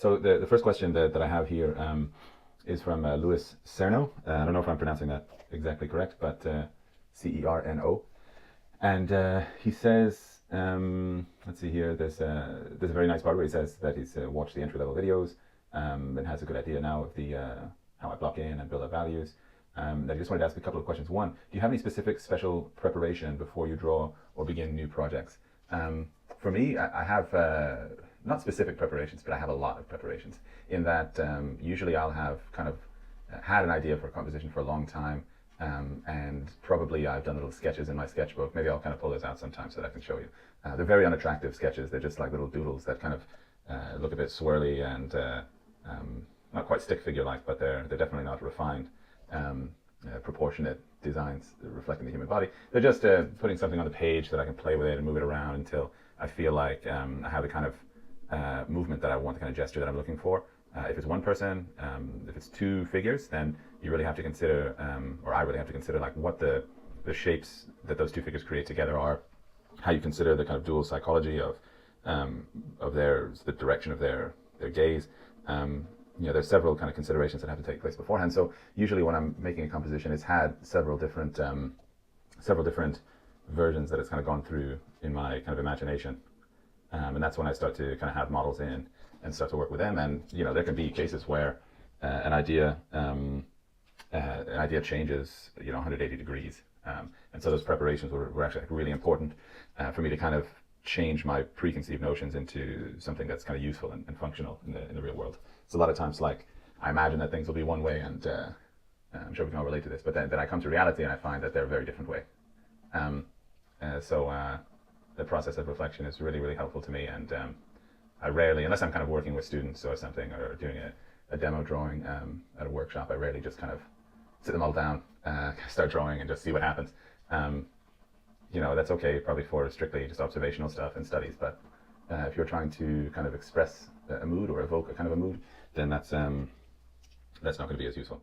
So the first question that I have here is from Louis Cerno. I don't know if I'm pronouncing that exactly correct, but Cerno. And he says, let's see here, there's a very nice part where he says that he's watched the entry-level videos and has a good idea now of the how I block in and build up values. That I just wanted to ask a couple of questions. One, do you have any specific special preparation before you draw or begin new projects? For me, I have not specific preparations, but I have a lot of preparations in that usually I'll have kind of had an idea for a composition for a long time, and probably I've done little sketches in my sketchbook. Maybe I'll kind of pull those out sometime so that I can show you. They're very unattractive sketches. They're just like little doodles that kind of look a bit swirly and not quite stick figure-like, but they're definitely not refined, proportionate designs reflecting the human body. They're just putting something on the page that I can play with it and move it around until I feel like I have the kind of movement that I want, the kind of gesture that I'm looking for. If it's one person, if it's two figures, then you really have to consider, or I really have to consider, like what the shapes that those two figures create together are, how you consider the kind of dual psychology of the direction of their gaze. There's several kind of considerations that have to take place beforehand. So usually when I'm making a composition, it's had several different versions that it's kind of gone through in my kind of imagination. And that's when I start to kind of have models in and start to work with them. And there can be cases where an idea changes 180 degrees. And so those preparations were actually really important for me to kind of change my preconceived notions into something that's kind of useful and functional in the real world. So a lot of times, like, I imagine that things will be one way, and I'm sure we can all relate to this, but then I come to reality and I find that they're a very different way. So the process of reflection is really, really helpful to me, and I rarely, unless I'm kind of working with students or something, or doing a demo drawing at a workshop, I rarely just kind of sit them all down, start drawing and just see what happens. That's okay probably for strictly just observational stuff and studies, but if you're trying to kind of express a mood or evoke a kind of a mood, then that's not going to be as useful.